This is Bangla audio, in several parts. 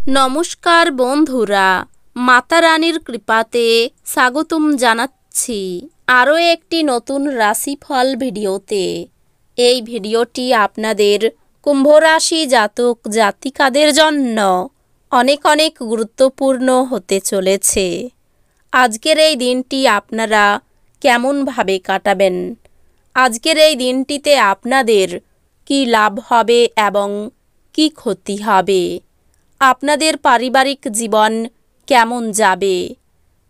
নমস্কার বন্ধুরা, মাতা রানীর কৃপাতে স্বাগতম জানাচ্ছি আরও একটি নতুন রাশিফল ভিডিওতে। এই ভিডিওটি আপনাদের কুম্ভ রাশি জাতক জাতিকাদের জন্য অনেক অনেক গুরুত্বপূর্ণ হতে চলেছে। আজকের এই দিনটি আপনারা কেমনভাবে কাটাবেন, আজকের এই দিনটিতে আপনাদের কি লাভ হবে এবং কি ক্ষতি হবে, আপনাদের পারিবারিক জীবন কেমন যাবে,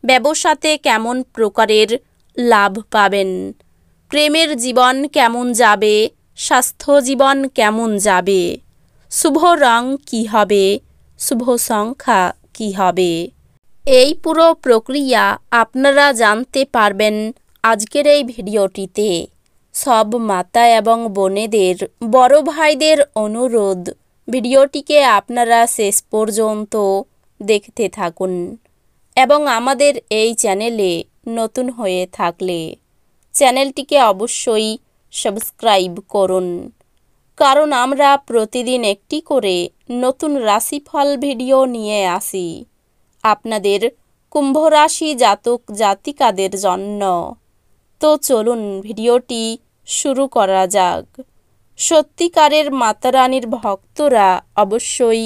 ব্যবসাতে কেমন প্রকারের লাভ পাবেন, প্রেমের জীবন কেমন যাবে, স্বাস্থ্য জীবন কেমন যাবে, শুভ রং কী হবে, শুভ সংখ্যা কী হবে, এই পুরো প্রক্রিয়া আপনারা জানতে পারবেন আজকের এই ভিডিওটিতে। সব মাতা এবং বোনেদের, বড় ভাইদের অনুরোধ, ভিডিওটিকে আপনারা শেষ পর্যন্ত দেখতে থাকুন এবং আমাদের এই চ্যানেলে নতুন হয়ে থাকলে চ্যানেলটিকে অবশ্যই সাবস্ক্রাইব করুন, কারণ আমরা প্রতিদিন একটি করে নতুন রাশিফল ভিডিও নিয়ে আসি আপনাদের কুম্ভ রাশি জাতক জাতিকাদের জন্য। তো চলুন ভিডিওটি শুরু করা যাক। সত্যিকারের মাতা রানীর ভক্তরা অবশ্যই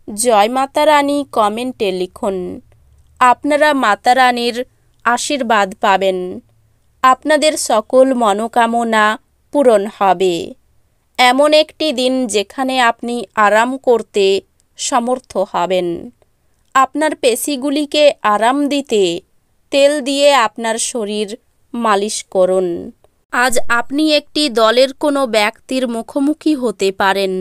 জয় মাতা রানী কমেন্টে লিখুন। আপনারা মাতা রানীর আশীর্বাদ পাবেন, আপনাদের সকল মনোকামনা পূরণ হবে। এমন একটি দিন যেখানে আপনি আরাম করতে সমর্থ হবেন। আপনার পেশিগুলিকে আরাম দিতে তেল দিয়ে আপনার শরীর মালিশ করুন। আজ আপনি একটি দলের কোনো ব্যক্তির মুখোমুখি হতে পারেন,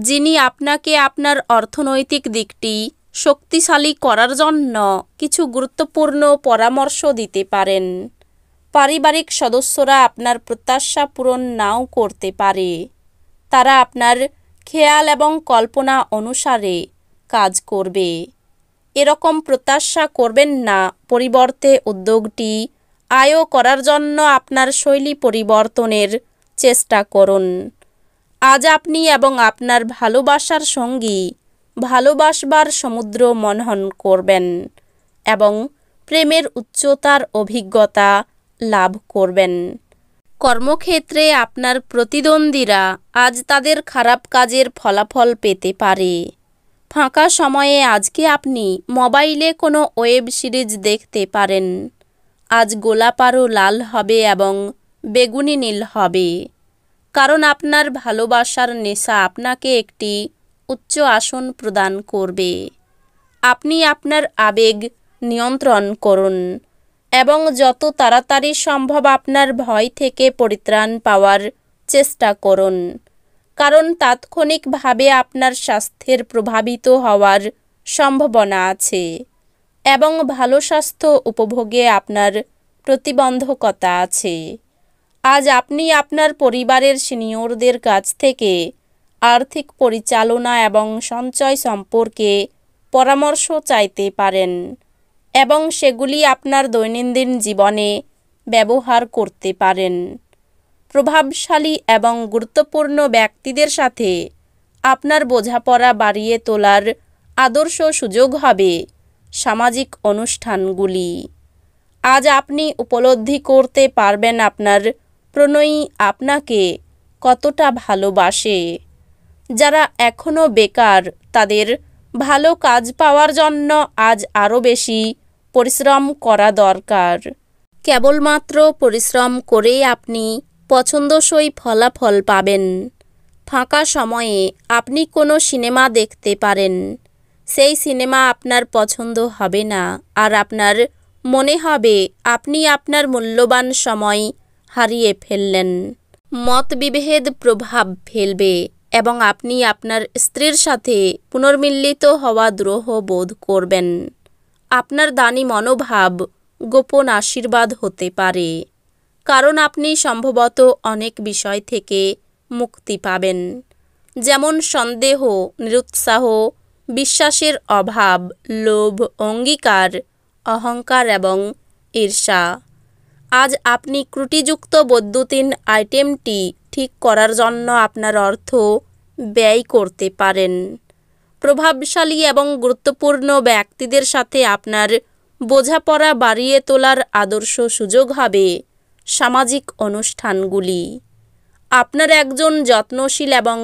যিনি আপনাকে আপনার অর্থনৈতিক দিকটি শক্তিশালী করার জন্য কিছু গুরুত্বপূর্ণ পরামর্শ দিতে পারেন। পারিবারিক সদস্যরা আপনার প্রত্যাশা পূরণ নাও করতে পারে, তারা আপনার খেয়াল এবং কল্পনা অনুসারে কাজ করবে। এরকম প্রত্যাশা করবেন না, পরিবর্তে উদ্যোগটি আয় করার জন্য আপনার শৈলী পরিবর্তনের চেষ্টা করুন। আজ আপনি এবং আপনার ভালোবাসার সঙ্গী ভালোবাসবার সমুদ্র মনন করবেন এবং প্রেমের উচ্চতার অভিজ্ঞতা লাভ করবেন। কর্মক্ষেত্রে আপনার প্রতিদ্বন্দ্বীরা আজ তাদের খারাপ কাজের ফলাফল পেতে পারে। ফাঁকা সময়ে আজকে আপনি মোবাইলে কোনো ওয়েব সিরিজ দেখতে পারেন। আজ গোলাপ আরও লাল হবে এবং বেগুনি নীল হবে, কারণ আপনার ভালোবাসার নেশা আপনাকে একটি উচ্চ আসন প্রদান করবে। আপনি আপনার আবেগ নিয়ন্ত্রণ করুন এবং যত তাড়াতাড়ি সম্ভব আপনার ভয় থেকে পরিত্রাণ পাওয়ার চেষ্টা করুন, কারণ তাৎক্ষণিকভাবে আপনার স্বাস্থ্যের প্রভাবিত হওয়ার সম্ভাবনা আছে এবং ভালো স্বাস্থ্য উপভোগে আপনার প্রতিবন্ধকতা আছে। আজ আপনি আপনার পরিবারের সিনিয়রদের কাছ থেকে আর্থিক পরিচালনা এবং সঞ্চয় সম্পর্কে পরামর্শ চাইতে পারেন এবং সেগুলি আপনার দৈনন্দিন জীবনে ব্যবহার করতে পারেন। প্রভাবশালী এবং গুরুত্বপূর্ণ ব্যক্তিদের সাথে আপনার বোঝাপড়া বাড়িয়ে তোলার আদর্শ সুযোগ হবে সামাজিক অনুষ্ঠানগুলি। আজ আপনি উপলব্ধি করতে পারবেন আপনার প্রণয়ী আপনাকে কতটা ভালোবাসে। যারা এখনও বেকার, তাদের ভালো কাজ পাওয়ার জন্য আজ আরও বেশি পরিশ্রম করা দরকার। কেবলমাত্র পরিশ্রম করেই আপনি পছন্দসই ফলাফল পাবেন। ফাঁকা সময়ে আপনি কোনো সিনেমা দেখতে পারেন। সেই সিনেমা আপনার পছন্দ হবে না আর আপনার মনে হবে আপনি আপনার মূল্যবান সময় হারিয়ে ফেললেন। মতবিভেদ প্রভাব ফেলবে এবং আপনি আপনার স্ত্রীর সাথে পুনর্মিলিত হওয়া দ্রোহ বোধ করবেন। আপনার দানী মনোভাব গোপন আশীর্বাদ হতে পারে, কারণ আপনি সম্ভবত অনেক বিষয় থেকে মুক্তি পাবেন, যেমন সন্দেহ, নিরুৎসাহ, বিশ্বাসের অভাব, লোভ, অঙ্গীকার, অহংকার এবং ঈর্ষা। আজ আপনি ত্রুটিযুক্ত বৈদ্যুতিন আইটেমটি ঠিক করার জন্য আপনার অর্থ ব্যয় করতে পারেন। প্রভাবশালী এবং গুরুত্বপূর্ণ ব্যক্তিদের সাথে আপনার বোঝাপড়া বাড়িয়ে তোলার আদর্শ সুযোগ হবে সামাজিক অনুষ্ঠানগুলি। আপনার একজন যত্নশীল এবং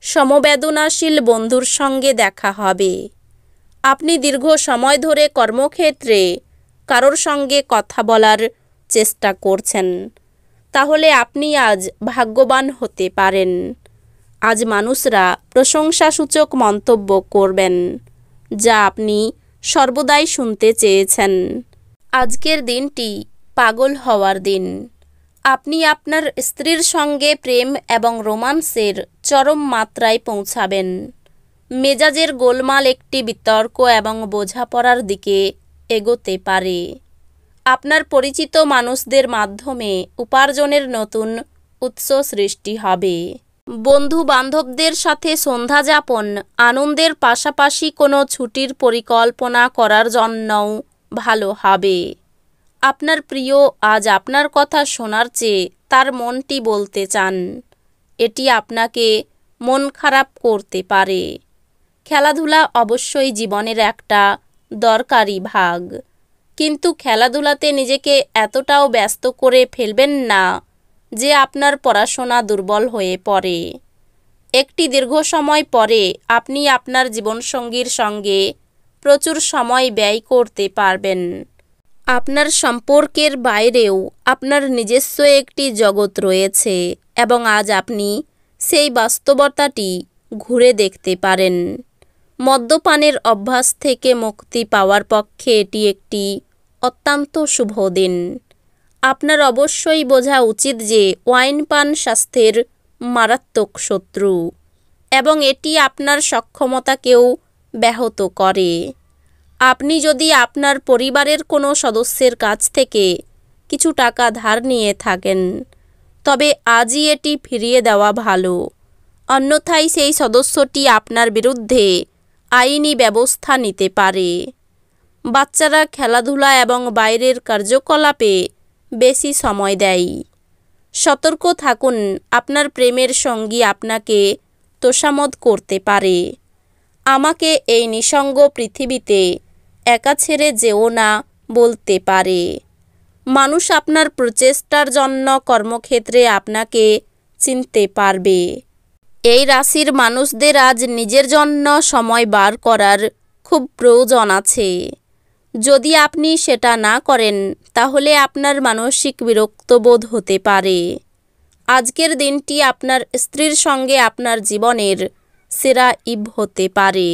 সমবেদনাশীল বন্ধুর সঙ্গে দেখা হবে। আপনি দীর্ঘ সময় ধরে কর্মক্ষেত্রে কারোর সঙ্গে কথা বলার চেষ্টা করছেন, তাহলে আপনি আজ ভাগ্যবান হতে পারেন। আজ মানুষরা প্রশংসাসূচক মন্তব্য করবেন, যা আপনি সর্বদাই শুনতে চেয়েছেন। আজকের দিনটি পাগল হওয়ার দিন। আপনি আপনার স্ত্রীর সঙ্গে প্রেম এবং রোমান্সের চরম মাত্রায় পৌঁছাবেন। মেজাজের গোলমাল একটি বিতর্ক এবং বোঝাপড়ার দিকে এগোতে পারে। আপনার পরিচিত মানুষদের মাধ্যমে উপার্জনের নতুন উৎস সৃষ্টি হবে। বন্ধু বান্ধবদের সাথে সন্ধ্যা যাপন আনন্দের পাশাপাশি কোনো ছুটির পরিকল্পনা করার জন্যও ভালো হবে। আপনার প্রিয় আজ আপনার কথা শোনার চেয়ে তার মনটি বলতে চান। এটি আপনাকে মন খারাপ করতে পারে। খেলাধুলা অবশ্যই জীবনের একটা দরকারি ভাগ, কিন্তু খেলাধুলাতে নিজেকে এতটাও ব্যস্ত করে ফেলবেন না যে আপনার পড়াশোনা দুর্বল হয়ে পড়ে। একটি দীর্ঘ সময় পরে আপনি আপনার জীবনসঙ্গীর সঙ্গে প্রচুর সময় ব্যয় করতে পারবেন। আপনার সম্পর্কের বাইরেও আপনার নিজস্ব একটি জগৎ রয়েছে এবং আজ আপনি সেই বাস্তবতাটি ঘুরে দেখতে পারেন। মদ্যপানের অভ্যাস থেকে মুক্তি পাওয়ার পক্ষে এটি একটি অত্যন্ত শুভ দিন। আপনার অবশ্যই বোঝা উচিত যে ওয়াইন পান স্বাস্থ্যের মারাত্মক শত্রু এবং এটি আপনার সক্ষমতাকেও ব্যাহত করে। আপনি যদি আপনার পরিবারের কোনো সদস্যের কাছ থেকে কিছু টাকা ধার নিয়ে থাকেন, তবে আজই এটি ফিরিয়ে দেওয়া ভালো। অন্যথায় সেই সদস্যটি আপনার বিরুদ্ধে আইনি ব্যবস্থা নিতে পারে। বাচ্চারা খেলাধুলা এবং বাইরের কার্যকলাপে বেশি সময় দেয়। সতর্ক থাকুন, আপনার প্রেমের সঙ্গী আপনাকে তোষামোদ করতে পারে। আমাকে এই নিঃসঙ্গ পৃথিবীতে একা ছেড়ে যেও না বলতে পারে। মানুষ আপনার প্রচেষ্টার জন্য কর্মক্ষেত্রে আপনাকে চিনতে পারবে। এই রাশির মানুষদের আজ নিজের জন্য সময় বার করার খুব প্রয়োজন আছে। যদি আপনি সেটা না করেন, তাহলে আপনার মানসিক বিরক্তবোধ হতে পারে। আজকের দিনটি আপনার স্ত্রীর সঙ্গে আপনার জীবনের সেরা ইভ হতে পারে।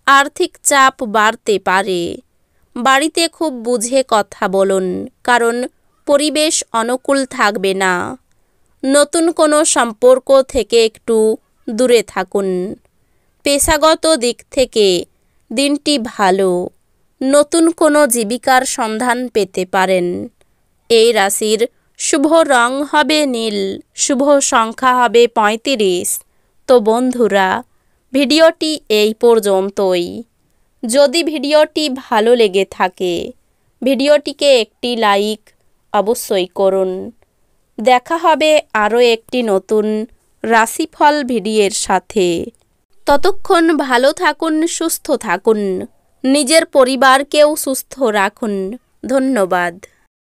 আর্থিক চাপ বাড়তে পারে। বাড়িতে খুব বুঝে কথা বলুন, কারণ পরিবেশ অনুকূল থাকবে না। নতুন কোনো সম্পর্ক থেকে একটু দূরে থাকুন। পেশাগত দিক থেকে দিনটি ভালো। নতুন কোনো জীবিকার সন্ধান পেতে পারেন। এই রাশির শুভ রং হবে নীল, শুভ সংখ্যা হবে 35। তো বন্ধুরা, ভিডিওটি এই পর্যন্তই। যদি ভিডিওটি ভালো লেগে থাকে, ভিডিওটিকে একটি লাইক অবশ্যই করুন। দেখা হবে আরও একটি নতুন রাশিফল ভিডিওর সাথে। ততক্ষণ ভালো থাকুন, সুস্থ থাকুন, নিজের পরিবারকেও সুস্থ রাখুন। ধন্যবাদ।